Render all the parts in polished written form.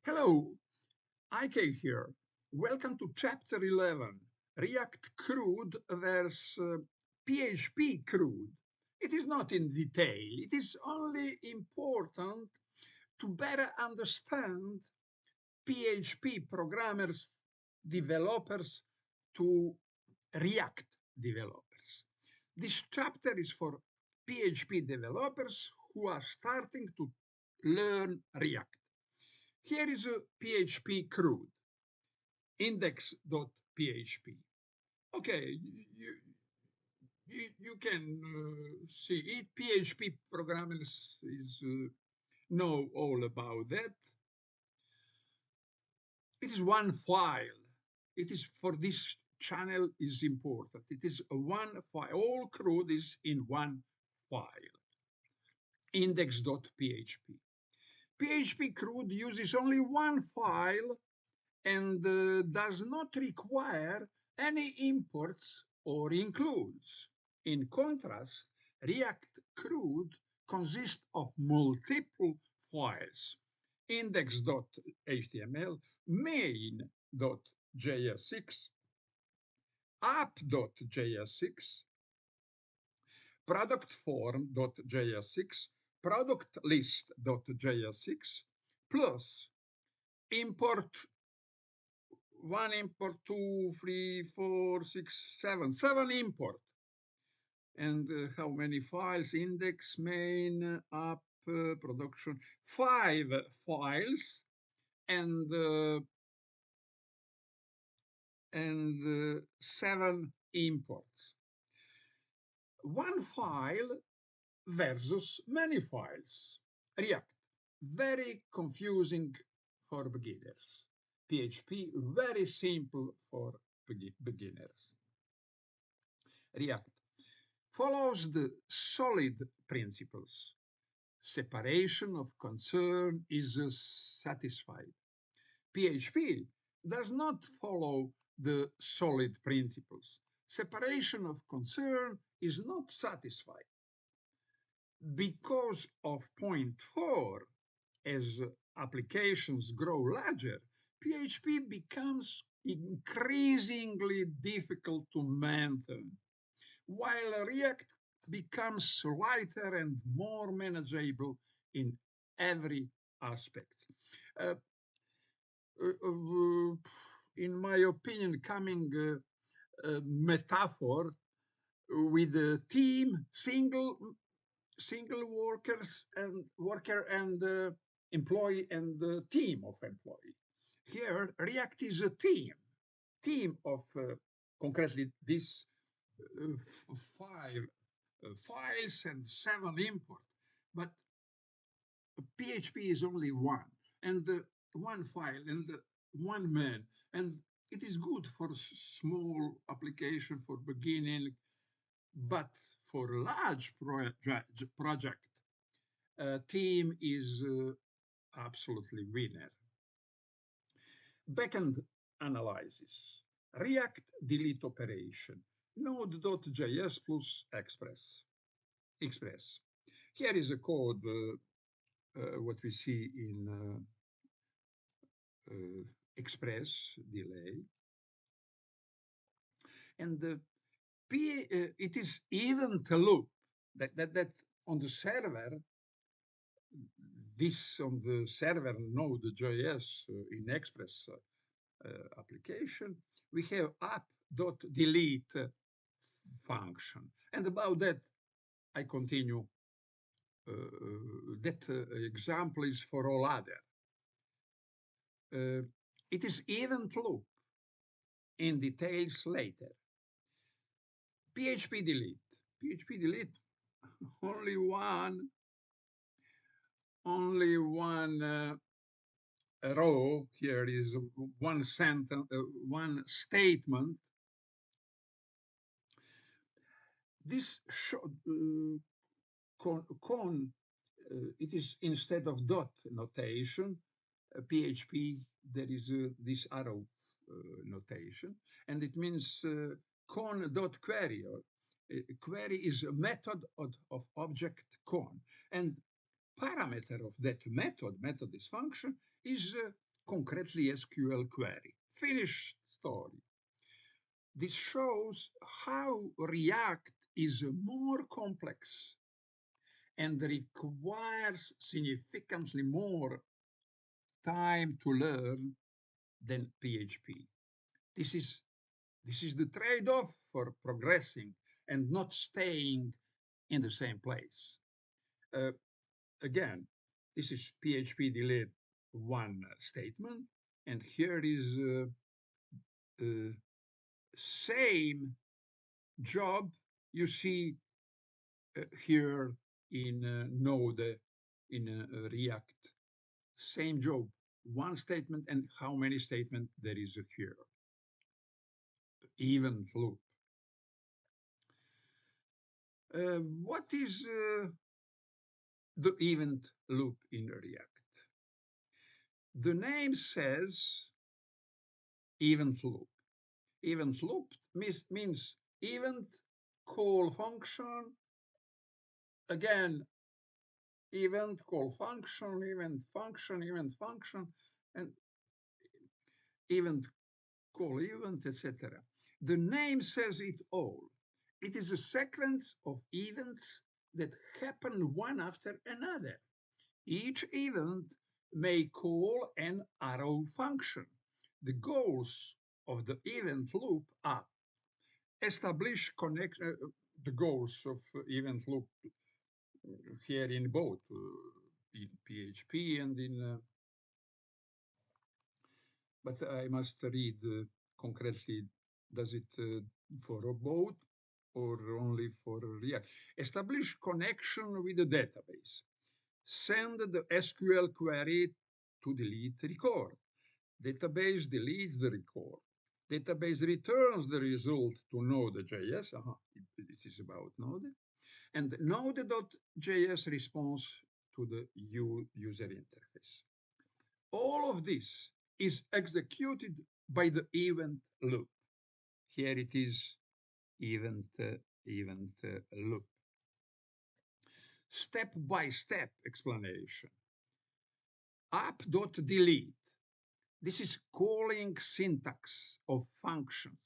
Hello, IK here. Welcome to Chapter 11, React CRUD versus PHP CRUD. It is not in detail, it is only important to better understand PHP programmers, developers to React developers. This chapter is for PHP developers who are starting to learn React. Here is a PHP CRUD, index.php. Okay, you can see it. PHP programmers know all about that. It is one file. It is for this channel is important. It is a one file. All CRUD is in one file, index.php. PHP CRUD uses only one file and does not require any imports or includes. In contrast, React CRUD consists of multiple files: index.html, main.js6, app.js6, product form.js6, product list.js6, plus import 1 import, 2, 3, 4, 6, 7 import. And how many files? Index, main, app, production, 5 files, and 7 imports. One file versus many files. React, very confusing for beginners. PHP, very simple for beginners. React follows the solid principles. Separation of concern is satisfied. PHP does not follow the solid principles. Separation of concern is not satisfied. Because of point 4, as applications grow larger, PHP becomes increasingly difficult to maintain, while React becomes lighter and more manageable in every aspect. In my opinion, coming metaphor with a team, single workers and employee and team of employee. Here, React is a team of concretely these 5 files and 7 import. But PHP is only one, and one file and one man, and it is good for small application for beginning, but for large project, team is absolutely winner. Backend analysis, React delete operation, Node.js plus Express. Here is a code, what we see in Express delay. And it is event loop that on the server, this on the server Node.js in Express application, we have app.delete function. And about that, I continue. That example is for all other. It is event loop. In details later. PHP delete, only one row. Here is one sentence, one statement. This it is instead of dot notation. PHP, there is this arrow notation, and it means con.query. Query is a method of object con, and parameter of that method is function, is concretely SQL query. Finished story. This shows how React is more complex and requires significantly more time to learn than PHP. This is the trade-off for progressing and not staying in the same place. Uh, Again, this is PHP delete one statement, and here is same job you see here in Node in React. Same job, one statement, and how many statements there is here. Event loop. What is the event loop in React? The name says event loop. Event loop means event call function, again, event call function, event function, event function, and event call event, etc. The name says it all. It is a sequence of events that happen one after another. Each event may call an arrow function. The goals of the event loop are establish connection, the goals of event loop here in both in PHP and in, but I must read concretely, does it for both or only for React? Establish connection with the database. Send the SQL query to delete record. Database deletes the record. Database returns the result to Node.js. This is about Node. And Node.js responds to the user interface. All of this is executed by the event loop. Here it is event loop. Step-by-step explanation. App.delete. This is calling syntax of functions.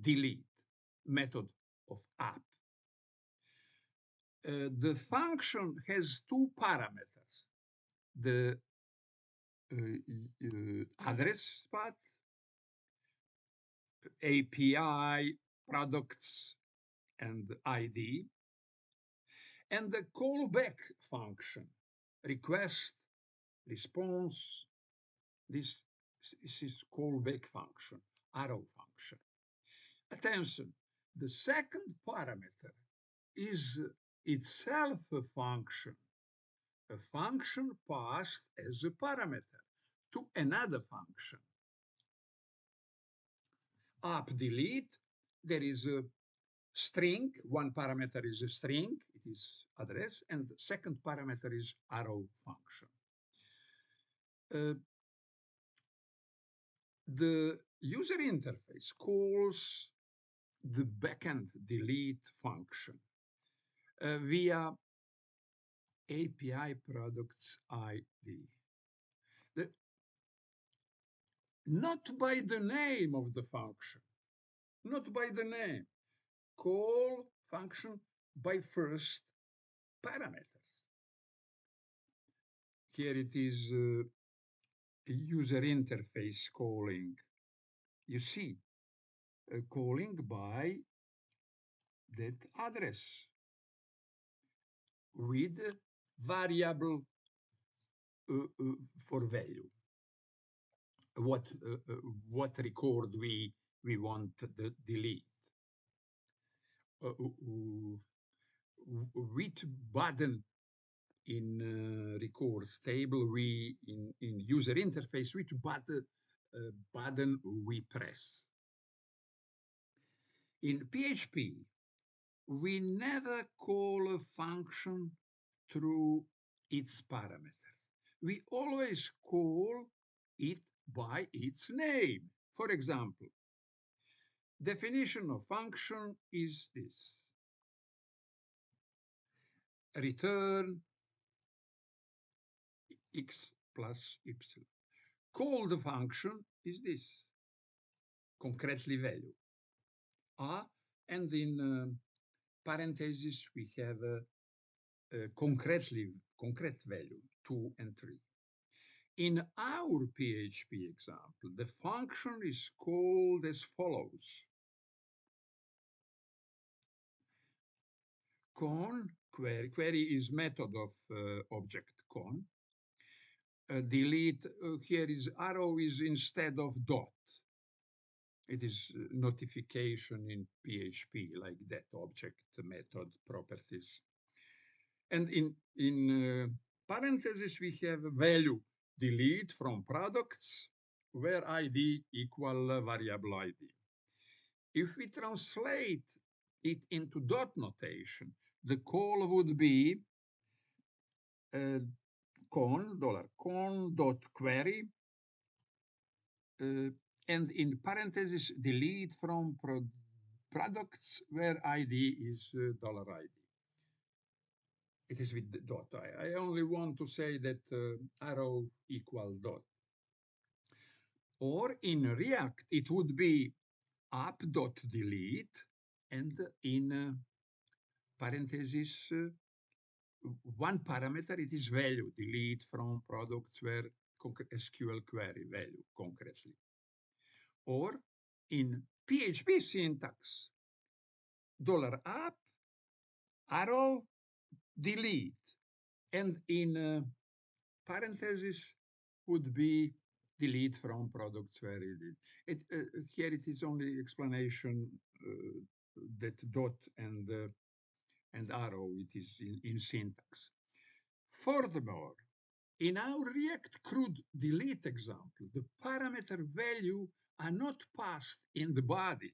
Delete, method of app. The function has two parameters. The address path, API, products, and ID, and the callback function, request, response. This is callback function, arrow function. Attention, the second parameter is itself a function passed as a parameter to another function. App delete, there is a string, one parameter is a string, it is address, and the second parameter is arrow function. The user interface calls the backend delete function via API products ID. Not by the name of the function, not by the name. Call function by first parameters. Here it is user interface calling. You see, calling by that address with variable for value. What record we want the delete. Which button in records table we in user interface, which button we press. In PHP, we never call a function through its parameters. We always call it by its name. For example, definition of function is this. Return x plus y. call the function is this, concretely value. And in parentheses, we have concrete value, 2 and 3. In our PHP example, the function is called as follows. Con query. Query is method of object con. Delete, here is arrow is instead of dot. It is notification in PHP, like that object method properties. And in parentheses, we have value delete from products where ID equal variable ID. If we translate it into dot notation, the call would be con dot query and in parentheses delete from products where ID is $ID. It is with the dot. I only want to say that arrow equal dot. Or in React, it would be app.delete and in parentheses one parameter, it is value, delete from products where SQL query value concretely. Or in PHP syntax, $app, arrow, delete. And in parentheses would be delete from products where here it is only explanation that dot and arrow, it is in syntax. Furthermore, in our React CRUD delete example, the parameter value are not passed in the body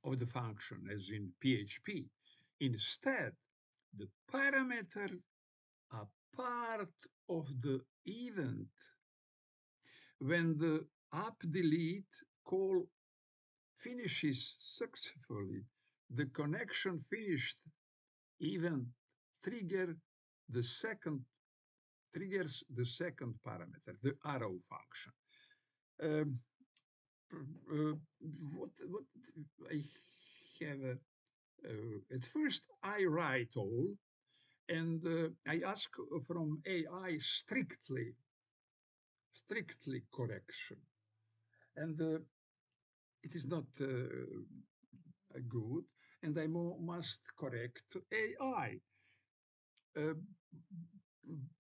of the function as in PHP. Instead, the parameter are part of the event. When the app delete call finishes successfully, the connection finished event triggers the second parameter, the arrow function. What I have at first I write all, and I ask from AI strictly correction, and it is not good, and I must correct AI.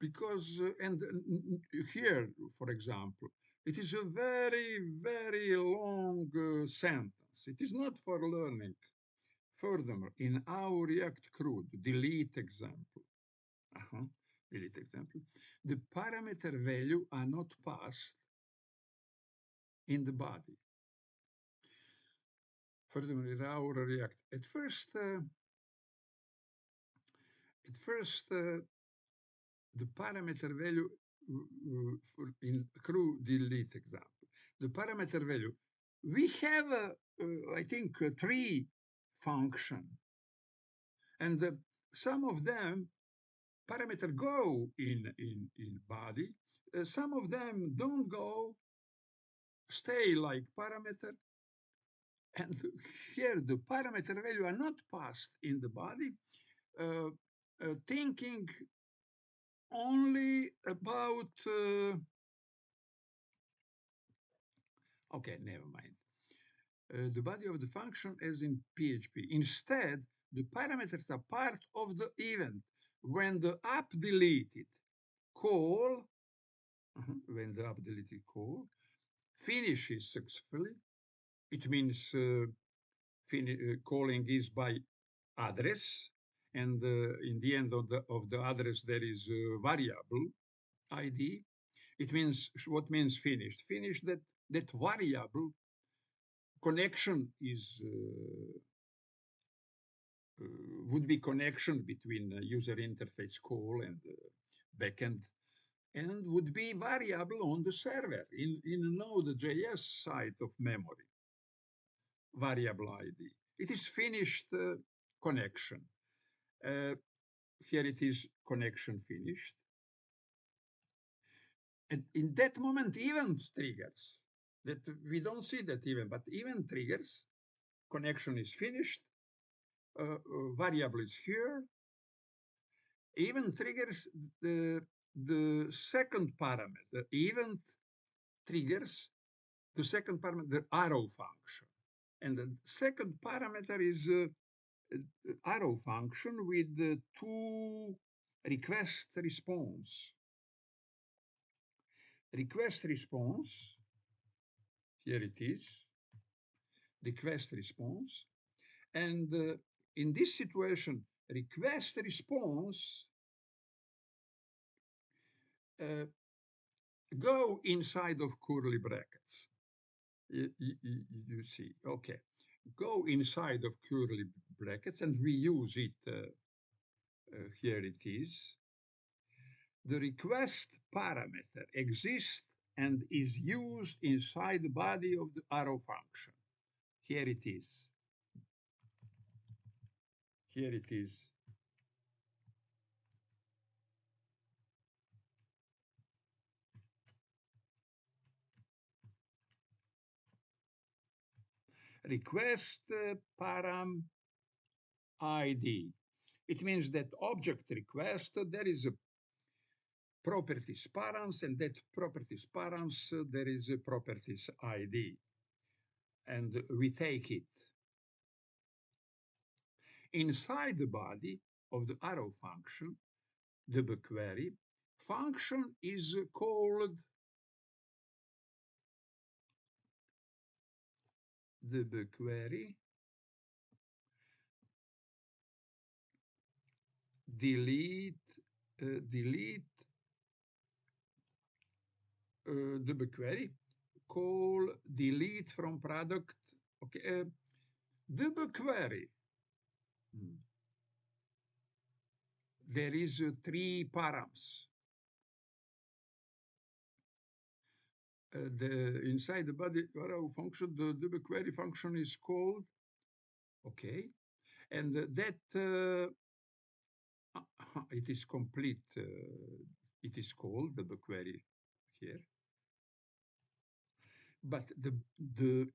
Because and here, for example, it is a very long sentence. It is not for learning. Furthermore, in our React CRUD delete example, the parameter value are not passed in the body. Furthermore, in our React, at first the parameter value in CRUD delete example, the parameter value, we have, I think, 3 function, and some of them parameter go in body, some of them don't go, stay like parameter, and here the parameter value are not passed in the body, thinking only about okay, never mind. The body of the function as in PHP. Instead, the parameters are part of the event. When the app deleted call, when the app deleted call finishes successfully, it means calling is by address, and in the end of the address there is a variable ID. It means, what means finished? Finished that variable connection is would be connection between user interface call and backend, and would be variable on the server in Node.js side of memory. Variable ID. It is finished connection. Here it is connection finished. And in that moment, event triggers. That we don't see that event, but event triggers. Connection is finished. Variable is here. Event triggers the second parameter. Event triggers the second parameter, the arrow function. And the second parameter is arrow function with two request response. Request response, here it is, request response. And in this situation, request response go inside of curly brackets. You see, okay. Go inside of curly brackets, and we use it, here it is. The request parameter exists and is used inside the body of the arrow function. Here it is. Here it is. Request param ID. It means that object request, there is a properties params, and that properties params, there is a properties ID. And we take it. Inside the body of the arrow function, the query, function is called the query delete the query call delete from product. Okay, the query. There is three params. The inside the body arrow function, the query function is called. Okay, and that it is complete. It is called the query here. But the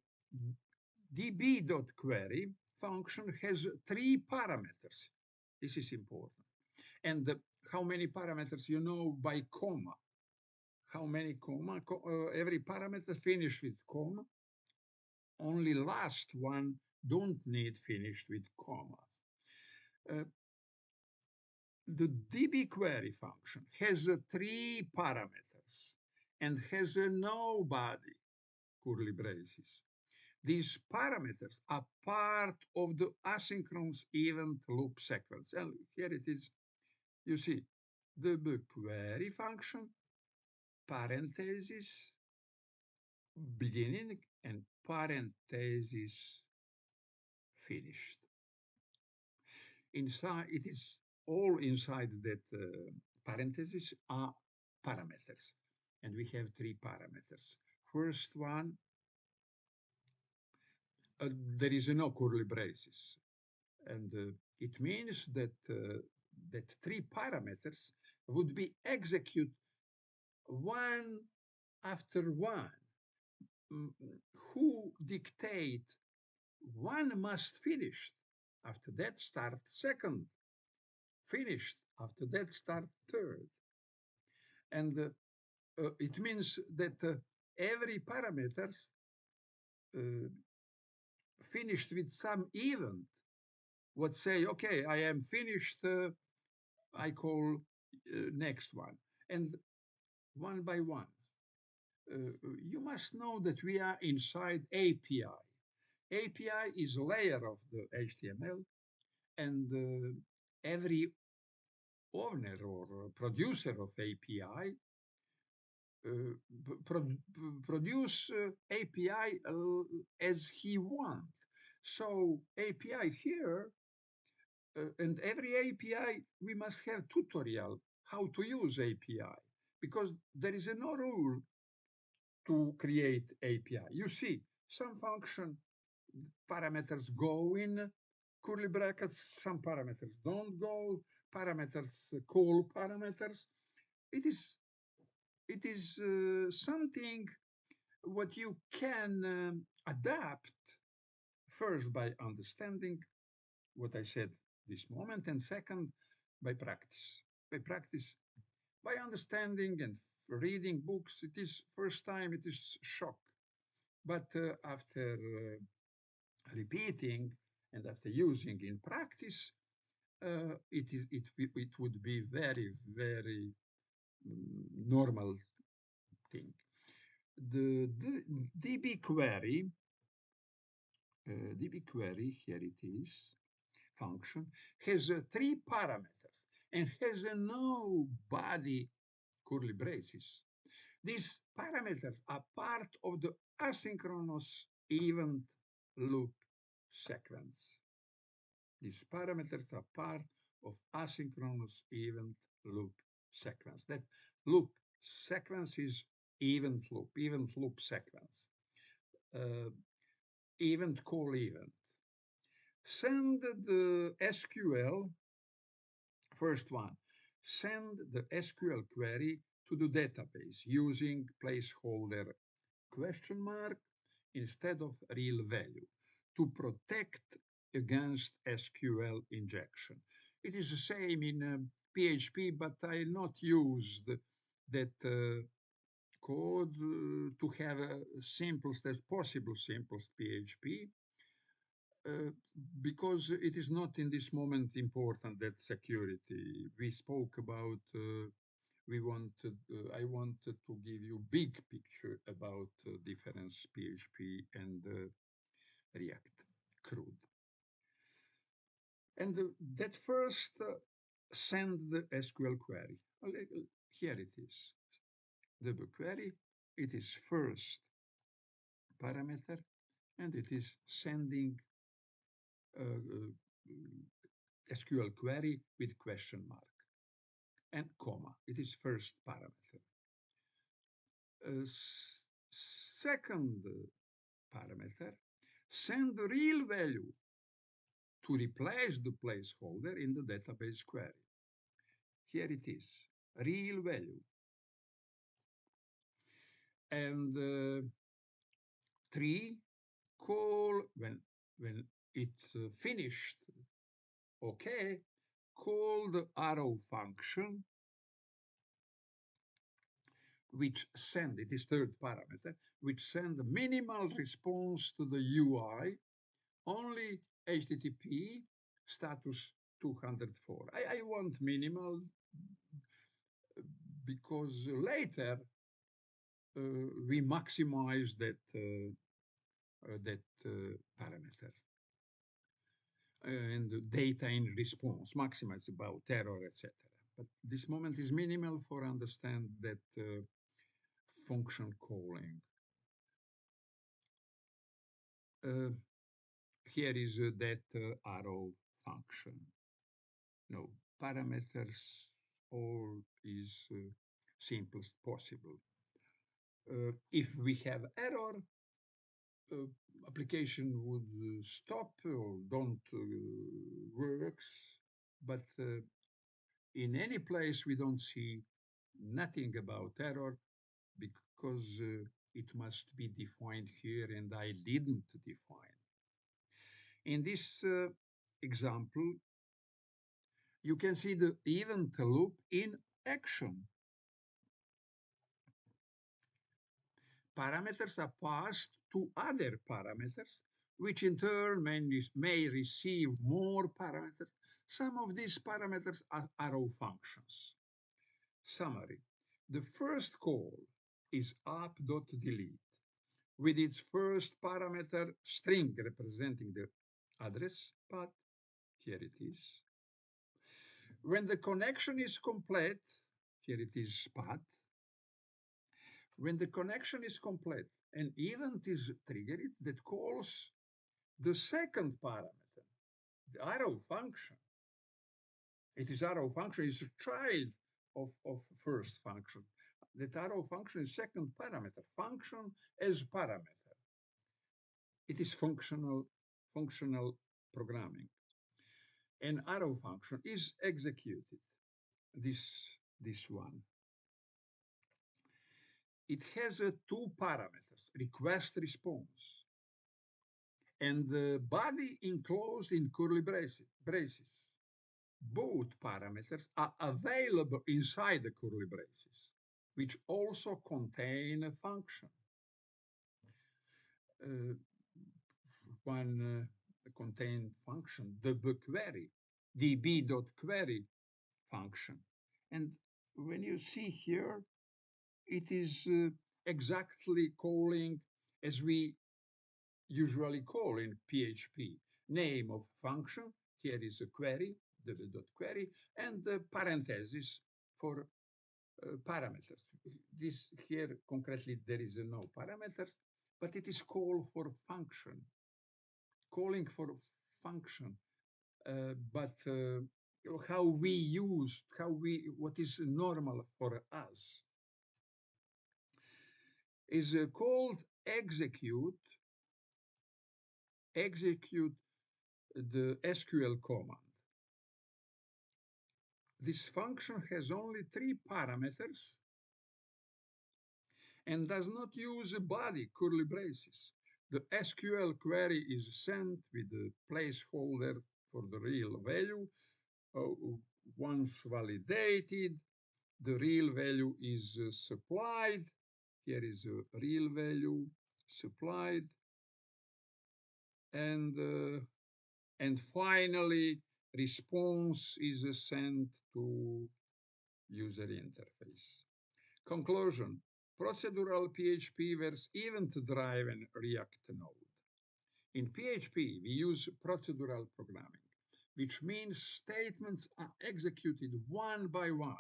db.query function has three parameters. This is important. And how many parameters you know by comma? How many comma? Every parameter finished with comma. Only last one don't need finished with commas. The db query function has three parameters and has no body, curly braces. These parameters are part of the asynchronous event loop sequence. And here it is. You see, the query function, parenthesis, beginning, and parenthesis finished. Inside, it is all inside that parentheses are parameters. And we have three parameters. First one, there is no curly braces. And it means that that three parameters would be executed one after one. Who dictate one must finish. After that start second. Finished. After that start third. And it means that every parameters finished with some event would say, okay, I am finished, I call next one. And one by one. You must know that we are inside API. API is a layer of the HTML, and every owner or producer of API produce API as he wants. So API here, and every API, we must have tutorial how to use API, because there is no rule to create API. You see, some function parameters go in curly brackets, some parameters don't go, parameters call parameters. It it is something what you can adapt first by understanding what I said this moment, and second by practice. By practice, by understanding and reading books, it is first time it is shock, but after repeating and after using in practice, it would be very normal thing. The DB query, here it is, function, has three parameters and has no body curly braces. These parameters are part of the asynchronous event loop sequence. These parameters are part of asynchronous event loop sequence. That loop sequence is event loop sequence. Event call event. Send the SQL, first one, send the SQL query to the database using placeholder question mark instead of real value to protect against SQL injection. It is the same in PHP, but I not used that code to have a simplest as possible, simplest PHP, because it is not in this moment important that security. We spoke about I wanted to give you big picture about difference PHP and React CRUD. And that first send the SQL query. Here it is. The query, it is first parameter, and it is sending SQL query with question mark and comma. It is first parameter. Second parameter, send the real value to replace the placeholder in the database query. Here it is, real value. And three, call when it's finished, okay, call the arrow function, which send, it is third parameter, which send a minimal response to the UI, only HTTP status 204. I want minimal because later we maximize that parameter. And data in response, maximize about error, etc. But this moment is minimal for understand that function calling. Here is that arrow function. No parameters, all is simplest possible. If we have error, application would stop or don't works, but in any place we don't see nothing about error because it must be defined here and I didn't define. In this example, you can see the event loop in action. Parameters are passed to other parameters, which in turn may receive more parameters. Some of these parameters are arrow functions. Summary. The first call is app.delete with its first parameter string representing the address path. Here it is. When the connection is complete, here it is path. When the connection is complete, an event is triggered that calls the second parameter, the arrow function. It is arrow function is a child of first function. That arrow function is second parameter, function as parameter. It is functional programming. An arrow function is executed, this one. It has two parameters, request response, and the body enclosed in curly braces. Both parameters are available inside the curly braces, which also contain a function. Uh, one contained function, the query, db.query function. And when you see here, it is exactly calling as we usually call in PHP. Name of function, here is a query, the dot query, and the parenthesis for parameters. This here concretely there is no parameters, but it is called for function, calling for function. But how we use, what is normal for us is called execute the SQL command. This function has only three parameters and does not use a body curly braces. The SQL query is sent with a placeholder for the real value. Once validated, the real value is supplied. Here is a real value supplied. And finally, response is sent to user interface. Conclusion, procedural PHP versus event-driven React Node. In PHP, we use procedural programming, which means statements are executed one by one.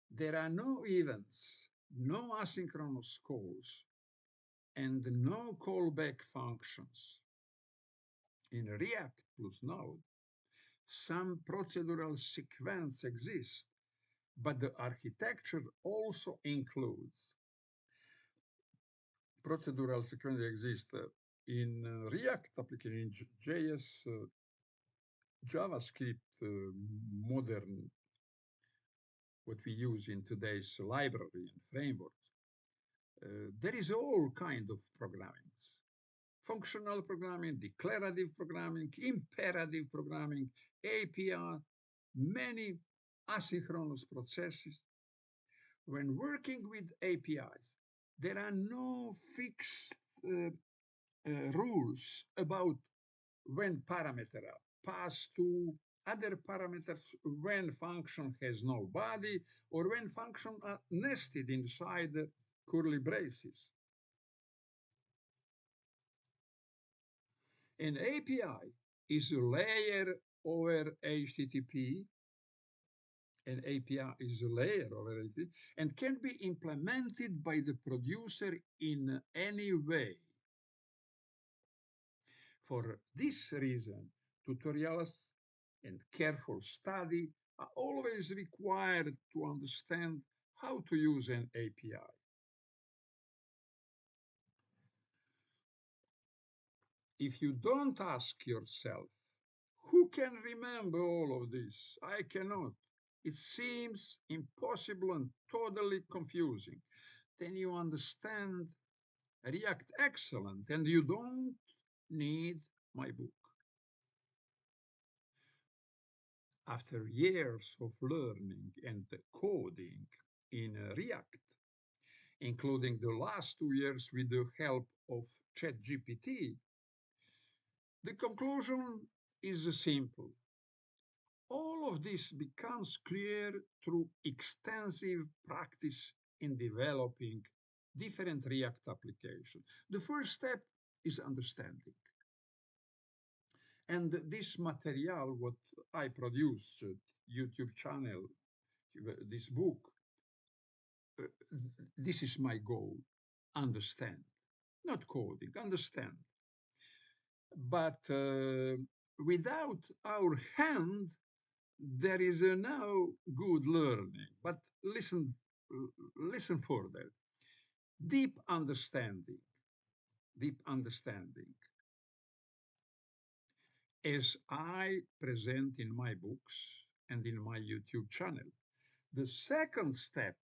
There are no events, no asynchronous calls, and no callback functions. In React plus Node, some procedural sequence exists, but the architecture also includes procedural sequence exists in React application, in JS, JavaScript, modern, what we use in today's library and frameworks. There is all kind of programming. Functional programming, declarative programming, imperative programming, API, many asynchronous processes. When working with APIs, there are no fixed rules about when parameters are passed to other parameters, when function has no body, or when functions are nested inside the curly braces. An API is a layer over HTTP. An API is a layer over HTTP and can be implemented by the producer in any way. For this reason, tutorials and careful study are always required to understand how to use an API. If you don't ask yourself, who can remember all of this? I cannot. It seems impossible and totally confusing. Then you understand React excellent and you don't need my book. After years of learning and coding in React, including the last 2 years with the help of ChatGPT, the conclusion is simple. All of this becomes clear through extensive practice in developing different React applications. The first step is understanding. And this material, what I produce, YouTube channel, this book, this is my goal. Understand, not coding, understand. But without our hand, there is no good learning. But listen further. Deep understanding, deep understanding. As I present in my books and in my YouTube channel. The second step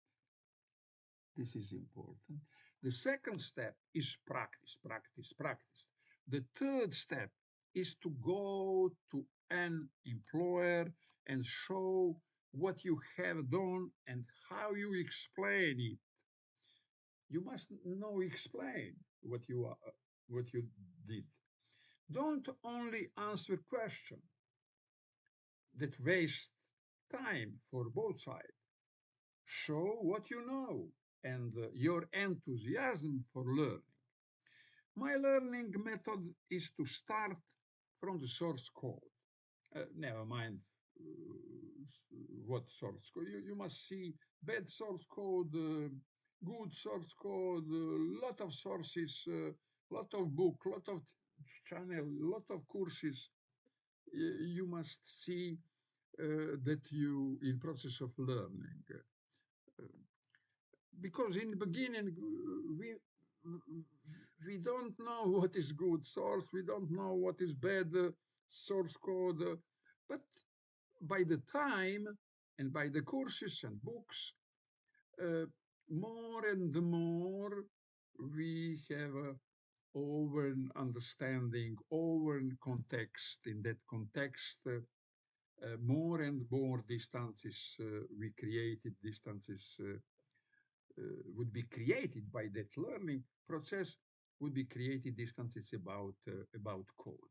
This is important. The second step is practice, practice, practice. The third step is to go to an employer and show what you have done and how you explain it. You must know explain what you did. Don't only answer question that waste time for both sides. Show what you know and your enthusiasm for learning. My learning method is to start from the source code. Never mind what source code. You must see bad source code, good source code, lot of sources, lot of book, lot of channel, lot of courses. You must see that you in process of learning. Because in the beginning we don't know what is good source, we don't know what is bad source code, but by the time and by the courses and books, more and more we have over understanding, over context. In that context, more and more distances we created, distances would be created by that learning process, would be created distances about code.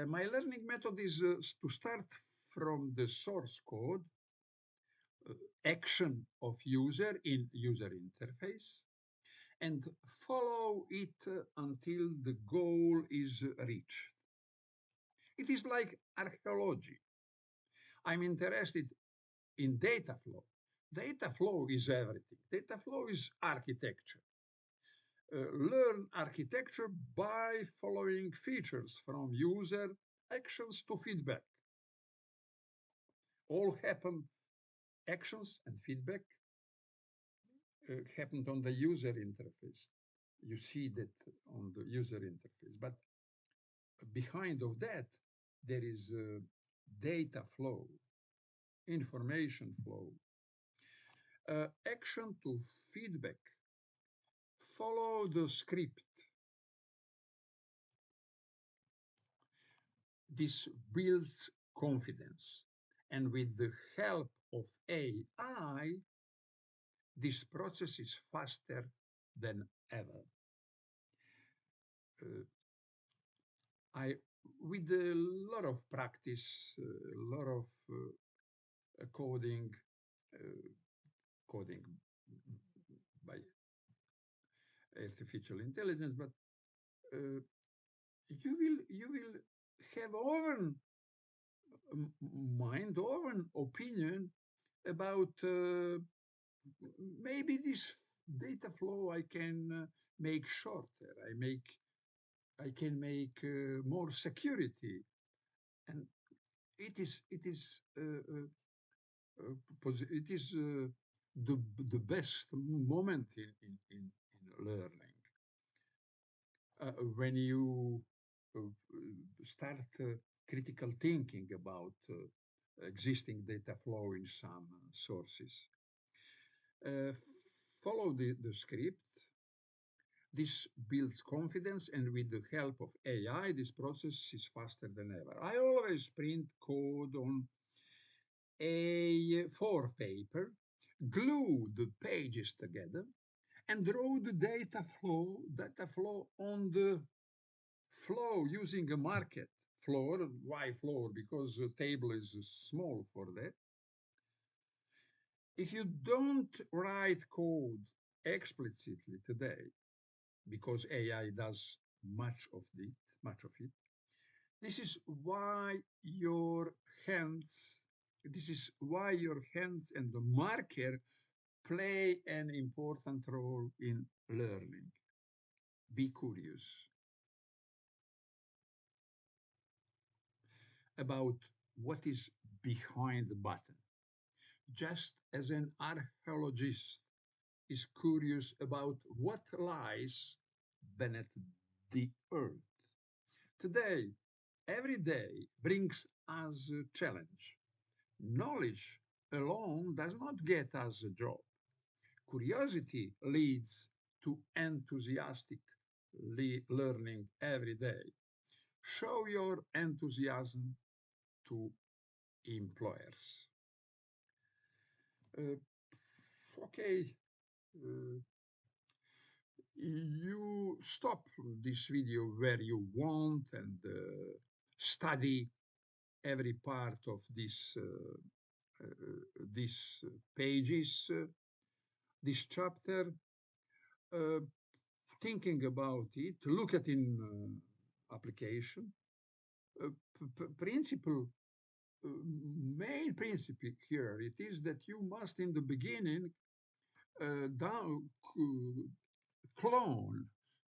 My learning method is to start from the source code, action of user in user interface, and follow it until the goal is reached. It is like archaeology. I'm interested in data flow. Data flow is everything. Data flow is architecture. Learn architecture by following features from user actions to feedback. All happen, actions and feedback happened on the user interface. You see that on the user interface, but behind of that, there is data flow, information flow, action to feedback. Follow the script. This builds confidence. And with the help of AI, this process is faster than ever. I, with a lot of practice, a lot of coding, coding by artificial intelligence, but you will have own mind, own opinion about maybe this data flow I can make shorter. I can make more security, and it is the best moment in learning when you start critical thinking about existing data flow in some sources. Follow the script. This builds confidence, and with the help of AI, this process is faster than ever. I always print code on A4 paper, glue the pages together, and draw the data flow on the flow using a market floor. Why floor? Because the table is small for that. If you don't write code explicitly today, because AI does much of it, this is why your hands, this is why your hands and the marker play an important role in learning. Be curious about what is behind the button. Just as an archaeologist is curious about what lies beneath the earth. Today, every day brings us a challenge. Knowledge alone does not get us a job. curiosity leads to enthusiastic learning every day. Show your enthusiasm to employers. Uh, okay, uh, you stop this video where you want and study every part of these pages, this chapter, uh, thinking about it, look at in application. Principle, main principle here, it is that you must in the beginning down, clone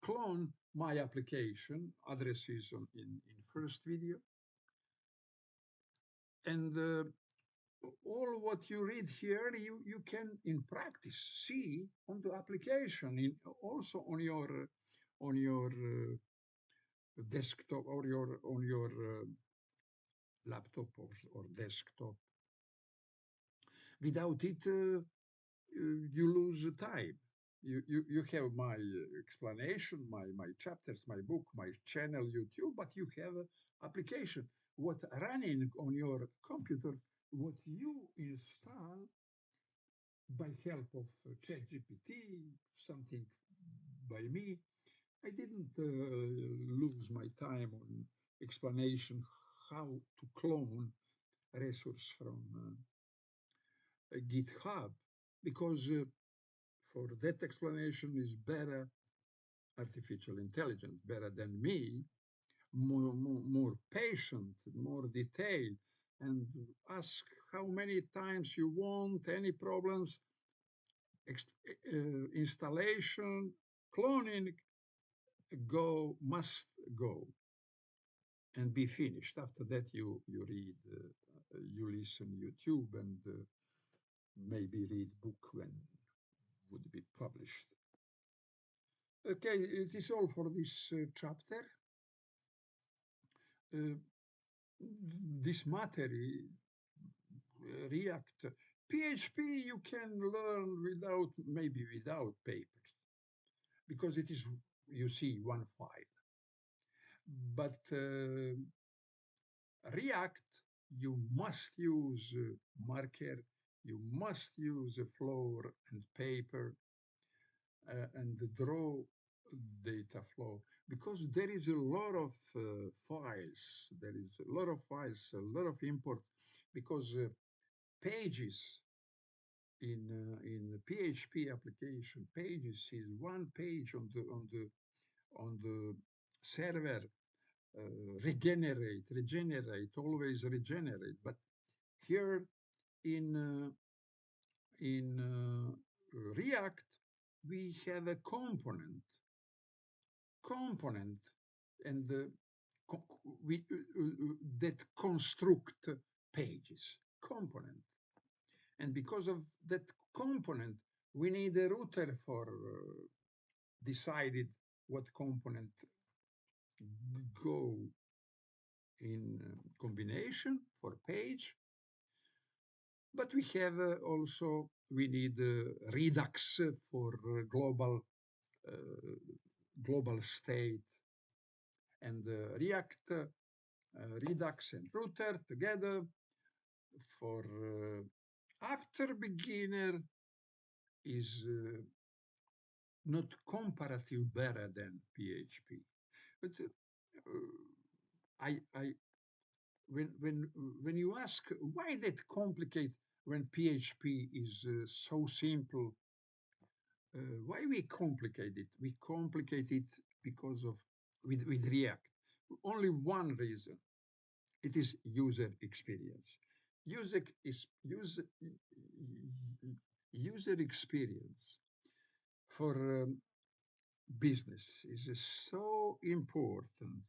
clone my application addresses in first video, and all what you read here you can in practice see on the application, in also on your desktop or your on your laptop or desktop. Without it, you lose time. You have my explanation, my chapters, my book, my channel, YouTube, but you have an application. What running on your computer, what you install by help of ChatGPT, something by me. I didn't lose my time on explanation how to clone resource from GitHub, because for that explanation is better artificial intelligence, better than me, more patient, more detailed, and ask how many times you want, any problems, installation, cloning, must go and be finished. After that, you read, you listen YouTube, and maybe read book when would be published. Okay, it is all for this chapter. This matter, React, PHP, you can learn maybe without papers, because it is, you see, one file. But React, you must use marker, you must use a floor and paper, and draw data flow, because there is a lot of files, a lot of import, because pages in PHP application, pages is one page on the server, regenerate, always regenerate. But here in React, we have a component, and that construct pages, component. And because of that component, we need a router for decided what component go in combination for page. But we have also, we need Redux for global state, and React, Redux and router together for after beginner is not comparative better than PHP. But when you ask why that complicate when PHP is so simple, why we complicate it? We complicate it because of with React. Only one reason. It is user experience. User experience for business is so important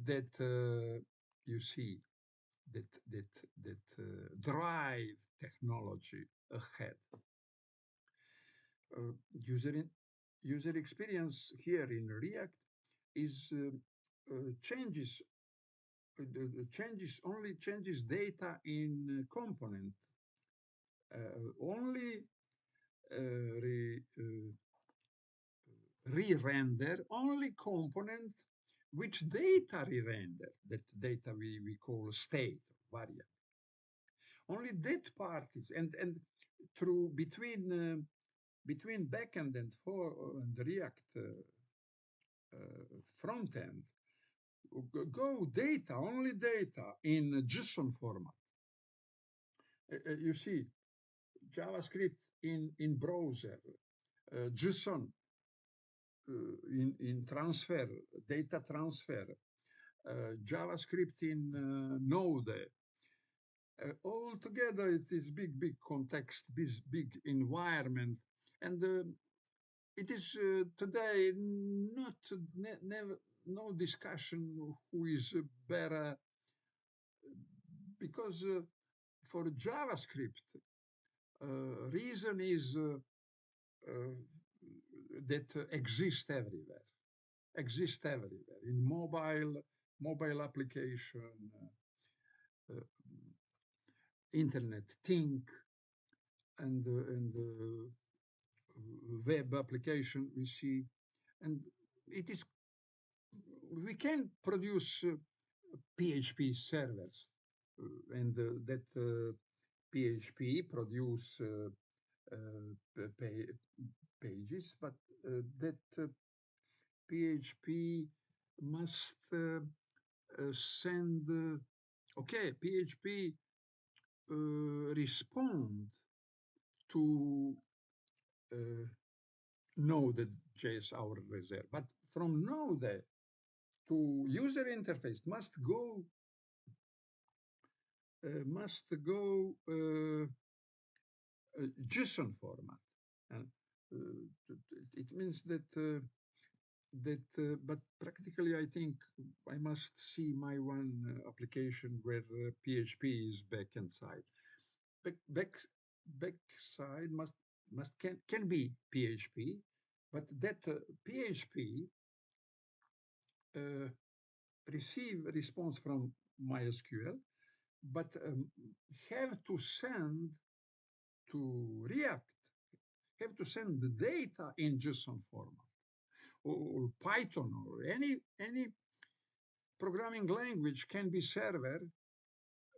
that you see that drive technology ahead. User experience here in React is changes only changes data in component, only re-render only component which data re-render. That data we call state variable. Only that part is, and through between backend and React front end, go data, only data in JSON format. You see, JavaScript in browser, JSON in transfer, data transfer, JavaScript in Node. All together, it is big context, big environment, and it is today not never no discussion who is better, because for JavaScript, reason is that exists everywhere in mobile application, uh, internet thing, and web application we see, and it is we can produce PHP servers, and that PHP produce pages, but that PHP must send, okay, PHP respond to Node.js, our reserve, but from Node to user interface must go JSON format. And it means that but practically, I think I must see my one application where PHP is backend side. Back side can be PHP, but that PHP receive response from MySQL, but have to send to React, have to send the data in JSON format, or Python, or any programming language can be server,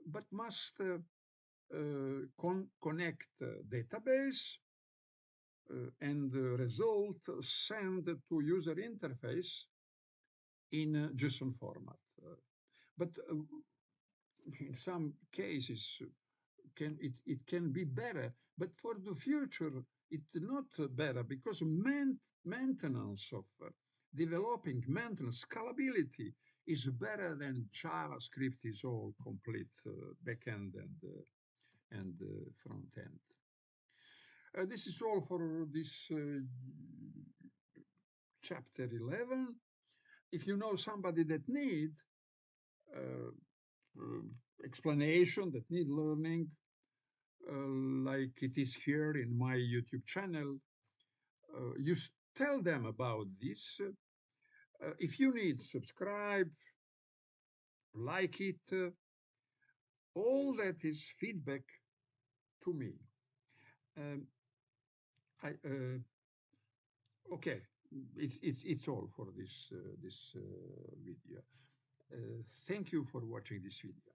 but must connect database and the result send to user interface in JSON format. But in some cases, it can be better, but for the future, it's not better, because maintenance of developing maintenance scalability is better than JavaScript is all complete backend and front end. This is all for this chapter 11. If you know somebody that need explanation, that need learning, like it is here in my YouTube channel, you tell them about this. If you need, subscribe, like it. All that is feedback to me. Okay, it's all for this video. Thank you for watching this video.